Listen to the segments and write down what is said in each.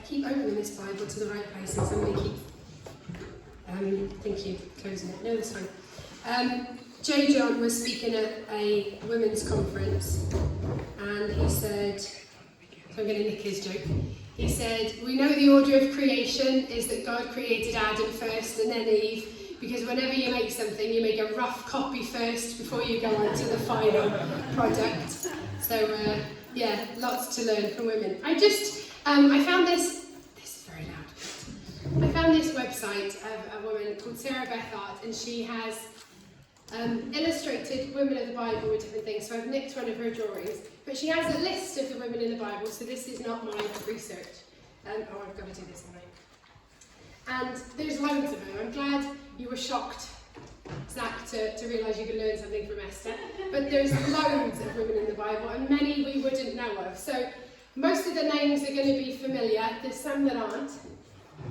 keep opening this Bible to the right place and somebody keep, thank you, closing it. No, that's fine. J. John was speaking at a women's conference, and he said, so I'm going to nick his joke. He said, we know the order of creation is that God created Adam first and then Eve, because whenever you make something, you make a rough copy first before you go on to the final product. So, yeah, lots to learn from women. I found this is very loud. I found this website of a woman called Sarah Beth Art, and she has illustrated women of the Bible with different things. So I've nicked one of her drawings, but she has a list of the women in the Bible, so this is not my research. I've got to do this, haven't I? And there's loads of them. I'm glad you were shocked, Zach, to realise you could learn something from Esther. But there's loads of women in the Bible, and many we wouldn't know of. So most of the names are going to be familiar. There's some that aren't.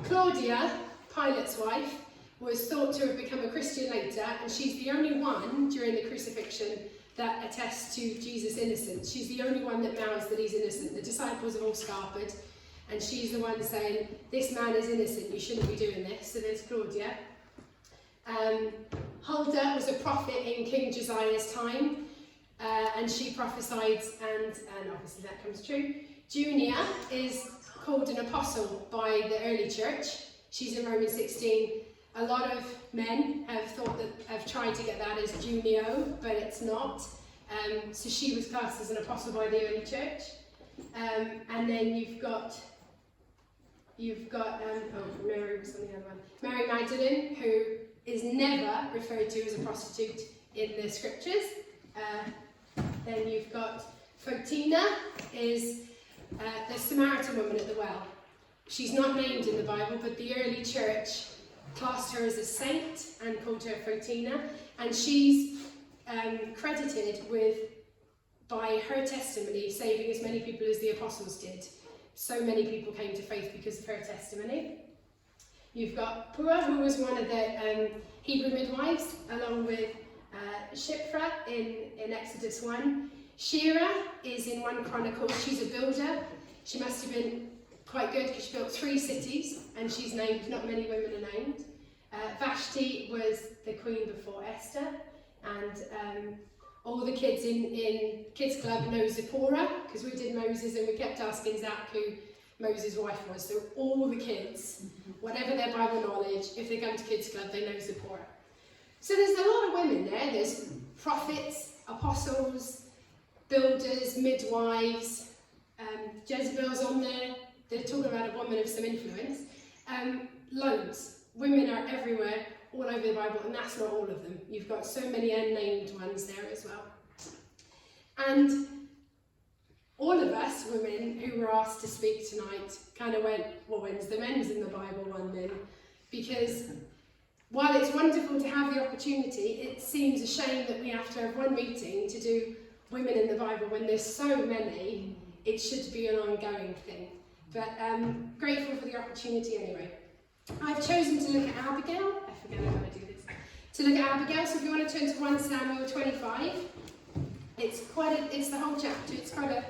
Claudia, Pilate's wife, was thought to have become a Christian later, and she's the only one during the crucifixion that attests to Jesus' innocence. She's the only one that mouths that he's innocent. The disciples have all scarpered, and she's the one saying, this man is innocent, you shouldn't be doing this. So there's Claudia. Huldah was a prophet in King Josiah's time, and she prophesied, and obviously that comes true. Junia is called an apostle by the early church. She's in Romans 16. A lot of men have tried to get that as Junio, but it's not. So she was classed as an apostle by the early church. And then you've got Mary was on the other one. Mary Magdalene, who is never referred to as a prostitute in the scriptures. Then you've got Photina, is the Samaritan woman at the well. She's not named in the Bible, but the early church classed her as a saint and called her Photina, and she's credited with, by her testimony, saving as many people as the apostles did. So many people came to faith because of her testimony. You've got Pua, who was one of the Hebrew midwives, along with Shiphrah in Exodus 1. Shira is in 1 Chronicles. She's a builder. She must have been quite good because she built 3 cities, and she's named, not many women are named. Vashti was the queen before Esther, and all the kids in Kids Club know Zipporah, because we did Moses and we kept asking Zach who Moses' wife was. So all the kids, whatever their Bible knowledge, if they come to Kids Club, they know Zipporah. So there's a lot of women there. There's prophets, apostles, builders, midwives, Jezebel's on there. They're talking about a woman of some influence. Loads. Women are everywhere, all over the Bible, and that's not all of them. You've got so many unnamed ones there as well. And all of us women who were asked to speak tonight kind of went, well, when's the men's in the Bible one then? Because while it's wonderful to have the opportunity, it seems a shame that we have to have one meeting to do women in the Bible when there's so many. It should be an ongoing thing. But grateful for the opportunity anyway. I've chosen to look at Abigail. I forget how to do this. To look at Abigail, so if you want to turn to 1 Samuel 25, it's the whole chapter. It's quite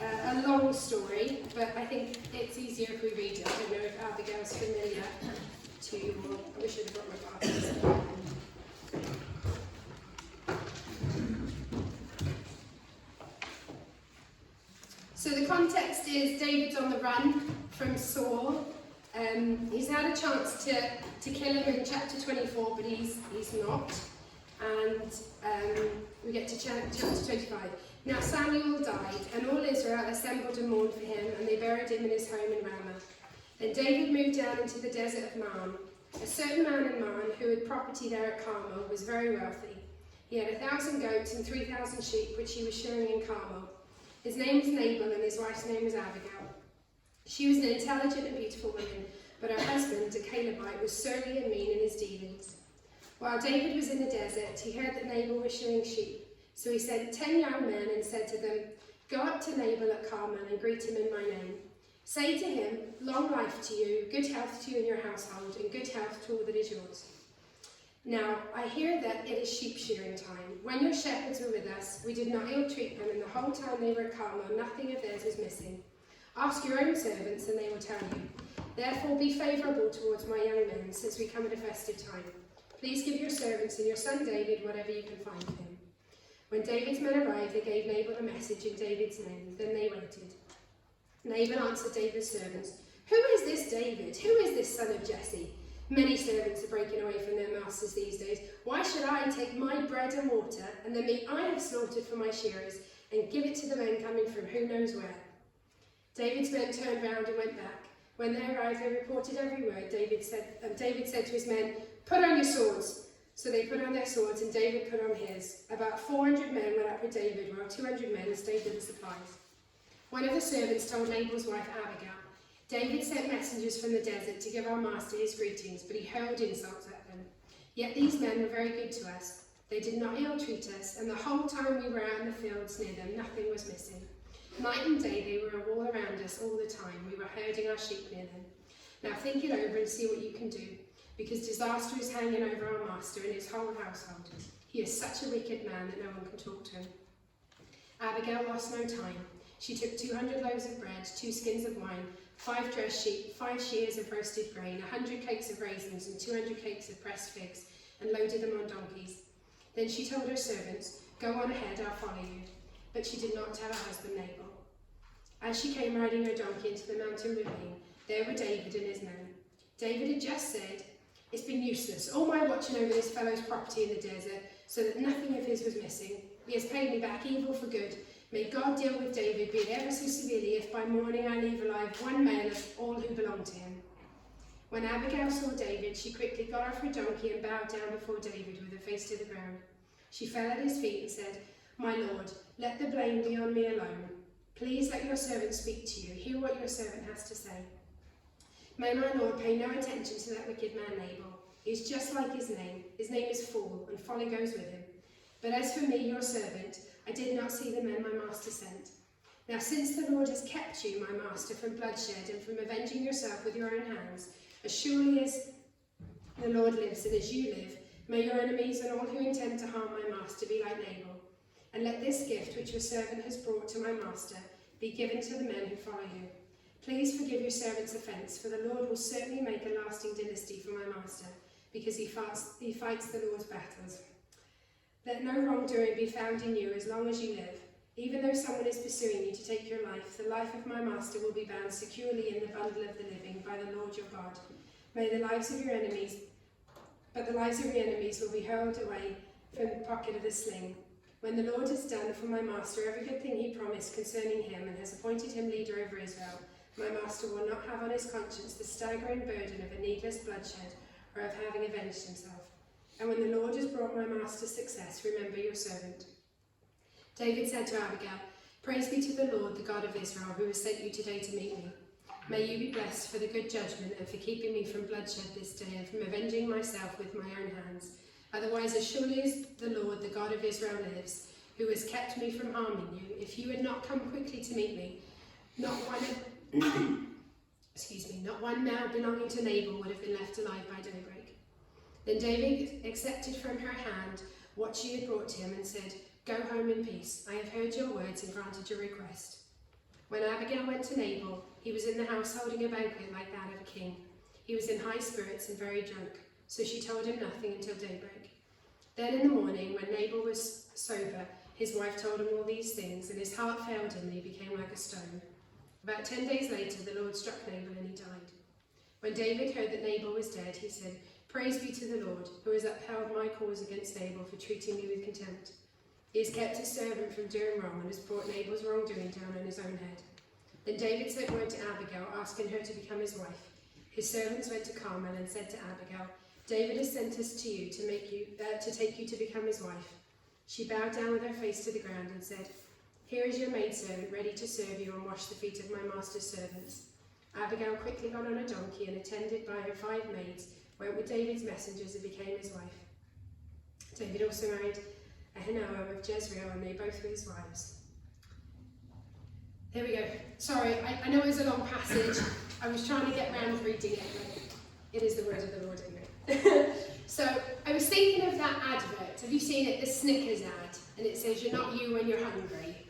a long story, but I think it's easier if we read it. I don't know if Abigail's familiar to you all. I wish I'd have brought my glasses. So the context is David's on the run from Saul. He's had a chance to kill him in chapter 24, but he's not. And we get to chapter 25. Now Samuel died, and all Israel assembled and mourned for him, and they buried him in his home in Ramah. Then David moved down into the desert of Man. A certain man in Man, who had property there at Carmel, was very wealthy. He had 1,000 goats and 3,000 sheep, which he was shearing in Carmel. His name was Nabal, and his wife's name was Abigail. She was an intelligent and beautiful woman, but her husband, a Calebite, was surly and mean in his dealings. While David was in the desert, he heard that Nabal was shearing sheep. So he sent 10 young men and said to them, "Go up to Nabal at Carmel and greet him in my name. Say to him, 'Long life to you, good health to you and your household, and good health to all that is yours.' Now, I hear that it is sheep shearing time. When your shepherds were with us, we did not ill-treat them, and the whole time they were at Carmel, nothing of theirs was missing. Ask your own servants and they will tell you. Therefore be favourable towards my young men, since we come at a festive time. Please give your servants and your son David whatever you can find for him." When David's men arrived, they gave Nabal a message in David's name. Then they waited. Nabal answered David's servants, "Who is this David? Who is this son of Jesse? Many servants are breaking away from their masters these days. Why should I take my bread and water and the meat I have slaughtered for my shearers and give it to the men coming from who knows where?" David's men turned round and went back. When they arrived, they reported every word. David said to his men, "Put on your swords." So they put on their swords, and David put on his. About 400 men went up with David, while 200 men stayed with the supplies. One of the servants told Nabal's wife Abigail, "David sent messengers from the desert to give our master his greetings, but he hurled insults at them. Yet these men were very good to us. They did not ill-treat us, and the whole time we were out in the fields near them, nothing was missing. Night and day they were all around us all the time. We were herding our sheep near them. Now think it over and see what you can do, because disaster is hanging over our master and his whole household. He is such a wicked man that no one can talk to him." Abigail lost no time. She took 200 loaves of bread, 2 skins of wine, 5 dressed sheep, 5 shears of roasted grain, 100 cakes of raisins, and 200 cakes of pressed figs, and loaded them on donkeys. Then she told her servants, "Go on ahead, I'll follow you." But she did not tell her husband Nabal. As she came riding her donkey into the mountain ravine, there were David and his men. David had just said, "It's been useless, all my watching over this fellow's property in the desert, so that nothing of his was missing. He has paid me back evil for good. May God deal with David, be it ever so severely, if by morning I leave alive one male of all who belong to him." When Abigail saw David, she quickly got off her donkey and bowed down before David with her face to the ground. She fell at his feet and said, "My lord, let the blame be on me alone. Please let your servant speak to you. Hear what your servant has to say. May my lord pay no attention to that wicked man Nabal. He is just like his name. His name is Fool, and folly goes with him. But as for me, your servant, I did not see the men my master sent. Now since the Lord has kept you, my master, from bloodshed and from avenging yourself with your own hands, as surely as the Lord lives and as you live, may your enemies and all who intend to harm my master be like Nabal. And let this gift which your servant has brought to my master be given to the men who follow you. Please forgive your servant's offence, for the Lord will certainly make a lasting dynasty for my master, because he fights the Lord's battles. Let no wrongdoing be found in you as long as you live. Even though someone is pursuing you to take your life, the life of my master will be bound securely in the bundle of the living by the Lord your God. May the lives of your enemies, but the lives of your enemies will be hurled away from the pocket of the sling. When the Lord has done for my master every good thing he promised concerning him and has appointed him leader over Israel, my master will not have on his conscience the staggering burden of a needless bloodshed or of having avenged himself. And when the Lord has brought my master success, remember your servant." David said to Abigail, "Praise be to the Lord, the God of Israel, who has sent you today to meet me. May you be blessed for the good judgment and for keeping me from bloodshed this day and from avenging myself with my own hands. Otherwise, as surely as the Lord, the God of Israel, lives, who has kept me from harming you, if you had not come quickly to meet me, not one male belonging to Nabal would have been left alive by daybreak." Then David accepted from her hand what she had brought to him and said, "Go home in peace. I have heard your words and granted your request." When Abigail went to Nabal, he was in the house holding a banquet like that of a king. He was in high spirits and very drunk, so she told him nothing until daybreak. Then in the morning, when Nabal was sober, his wife told him all these things, and his heart failed him and he became like a stone. About 10 days later, the Lord struck Nabal and he died. When David heard that Nabal was dead, he said, "Praise be to the Lord, who has upheld my cause against Nabal for treating me with contempt. He has kept his servant from doing wrong and has brought Nabal's wrongdoing down on his own head." Then David sent word to Abigail, asking her to become his wife. His servants went to Carmel and said to Abigail, "David has sent us to you to take you to become his wife." She bowed down with her face to the ground and said, "Here is your maidservant ready to serve you and wash the feet of my master's servants." Abigail quickly got on a donkey and, attended by her 5 maids, went with David's messengers and became his wife. David also married Ahinoam of Jezreel, and they both were his wives. There we go. Sorry, I know it was a long passage. I was trying to get round reading it, but it is the word of the Lord anyway. So I was thinking of that advert. Have you seen it? The Snickers ad, and it says, "You're not you when you're hungry."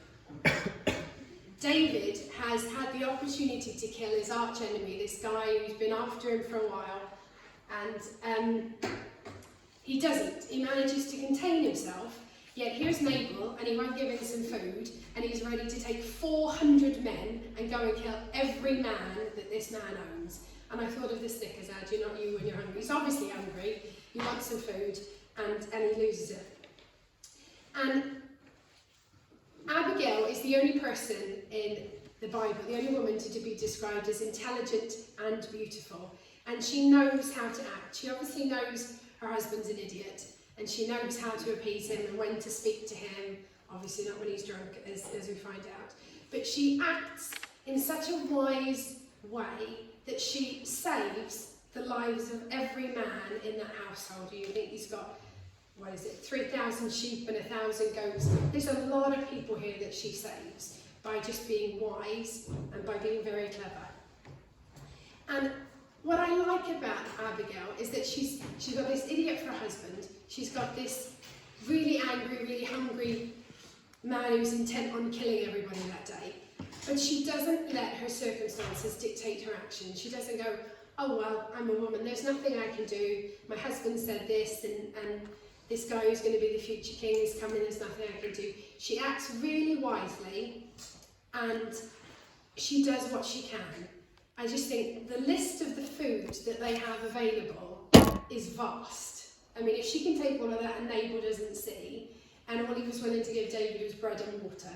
David had has had the opportunity to kill his arch enemy, this guy who's been after him for a while, and he doesn't. He manages to contain himself, yet here's Nabal, and he won't give him some food, and he's ready to take 400 men and go and kill every man that this man owns. And I thought of the Snickers ad, you're not you when you're hungry. He's obviously hungry, he wants some food, and he loses it. And Abigail is the only person in the Bible, the only woman to be described as intelligent and beautiful. And she knows how to act. She obviously knows her husband's an idiot, and she knows how to appease him and when to speak to him, obviously not when he's drunk, as we find out. But she acts in such a wise way that she saves the lives of every man in that household. You think he's got, 3,000 sheep and 1,000 goats. There's a lot of people here that she saves by just being wise and by being very clever. And what I like about Abigail is that she's got this idiot for a husband. She's got this really angry, really hungry man who's intent on killing everybody that day. But she doesn't let her circumstances dictate her actions. She doesn't go, oh well, I'm a woman, there's nothing I can do. My husband said this, and this guy who's going to be the future king is coming, there's nothing I can do. She acts really wisely, and she does what she can. I just think the list of the food that they have available is vast. I mean, if she can take all of that and Nabal doesn't see, and all he was willing to give David was bread and water,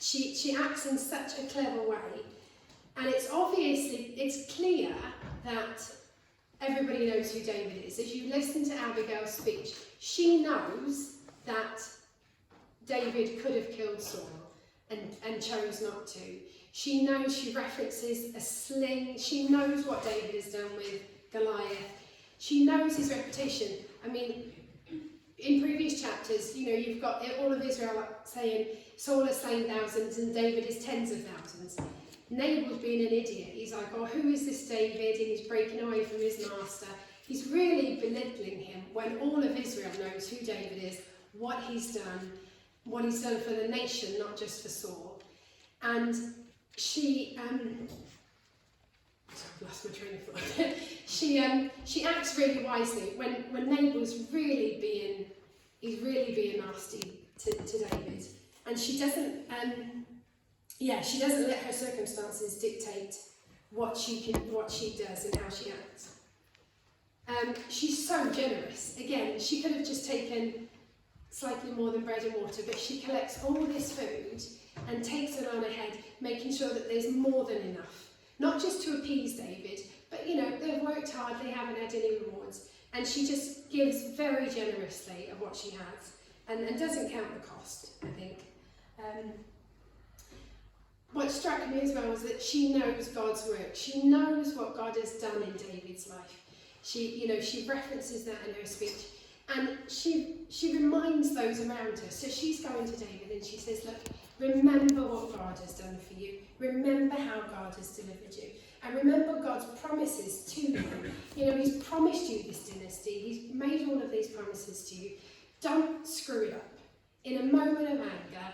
she acts in such a clever way. And it's clear that everybody knows who David is. If you listen to Abigail's speech, she knows that David could have killed Saul and chose not to. She knows, she references a sling. She knows what David has done with Goliath. She knows his reputation. I mean, in previous chapters, you've got all of Israel saying Saul has slain thousands and David is tens of thousands. Nabal's being an idiot. He's like, oh, who is this David? And he's breaking away from his master. He's really belittling him when all of Israel knows who David is, what he's done for the nation, not just for Saul. And she, I've lost my train of thought. She acts really wisely when Nabal's really being nasty to David, and she doesn't let her circumstances dictate what she does and how she acts. She's so generous. Again, she could have just taken slightly more than bread and water, but she collects all this food and takes it on ahead, making sure that there's more than enough. Not just to appease David, but they've worked hard, they haven't had any rewards. And she just gives very generously of what she has and doesn't count the cost, I think. What struck me as well was that she knows God's work. She knows what God has done in David's life. She references that in her speech. And she reminds those around her. So she's going to David and she says, look, remember what God has done for you. Remember how God has delivered you. And remember God's promises to you. He's promised you this dynasty. He's made all of these promises to you. Don't screw it up. In a moment of anger,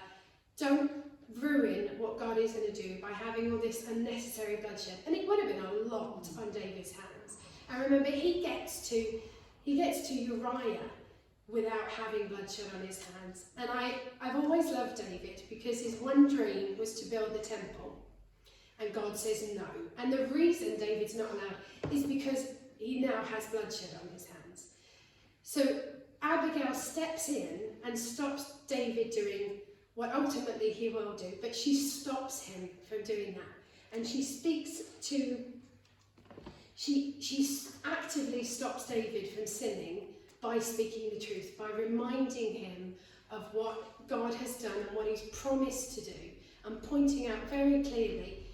don't ruin what God is going to do by having all this unnecessary bloodshed. And it would have been a lot on David's hands. And remember, he gets to Uriah without having bloodshed on his hands. And I've always loved David because his one dream was to build the temple. And God says no. And the reason David's not allowed is because he now has bloodshed on his hands. So Abigail steps in and stops David doing what ultimately he will do. But she stops him from doing that. And she actively stops David from sinning by speaking the truth, by reminding him of what God has done and what he's promised to do, and pointing out very clearly,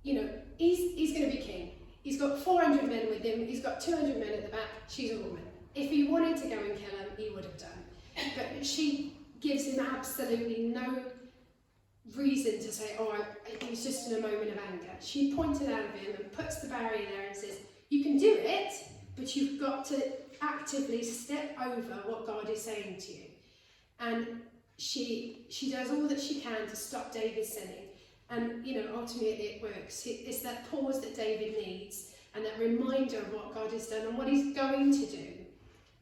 he's going to be king. He's got 400 men with him, he's got 200 men at the back, she's a woman. If he wanted to go and kill him, he would have done. But she gives him absolutely no reason to say, it was just in a moment of anger. She pointed out of him and puts the barrier there and says, you can do it, but you've got to actively step over what God is saying to you. And she does all that she can to stop David sinning. And, ultimately it works. It's that pause that David needs, and that reminder of what God has done and what he's going to do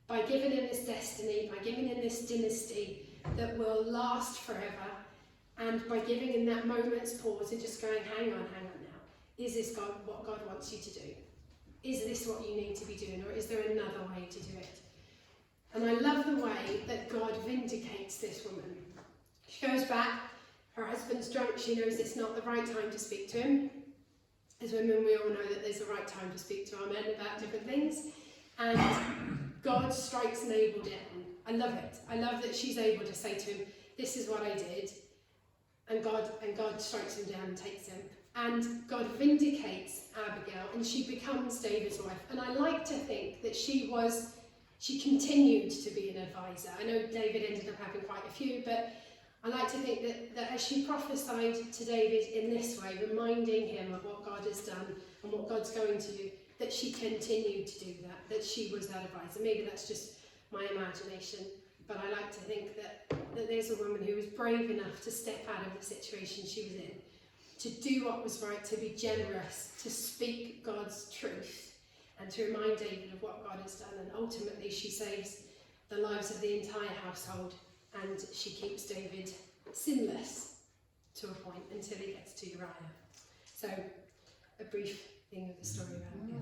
by giving him this destiny, by giving him this dynasty that will last forever, and by giving him that moment's pause and just going, hang on now. Is this what God wants you to do? Is this what you need to be doing, or is there another way to do it? And I love the way that God vindicates this woman. She goes back, her husband's drunk, she knows it's not the right time to speak to him. As women, we all know that there's a right time to speak to our men about different things. And God strikes Nabal down. I love it. I love that she's able to say to him, this is what I did. And God strikes him down and takes him. And God vindicates Abigail, and she becomes David's wife. And I like to think that she continued to be an advisor. I know David ended up having quite a few, but I like to think that as she prophesied to David in this way, reminding him of what God has done and what God's going to do, that she continued to do that she was that advisor. Maybe that's just my imagination, but I like to think that there's a woman who was brave enough to step out of the situation she was in, to do what was right, to be generous, to speak God's truth, and to remind David of what God has done. And ultimately she saves the lives of the entire household, and she keeps David sinless to a point until he gets to Uriah. So, a brief thing of the story around here.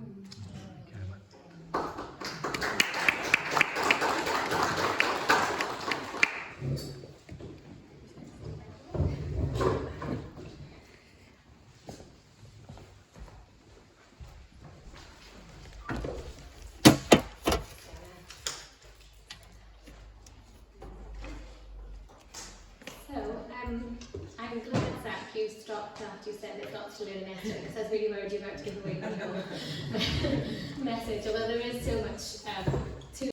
I'm glad that you stopped after you said there's lots to learn in Esther, because I was really worried you were about to give away the whole message, although there is so much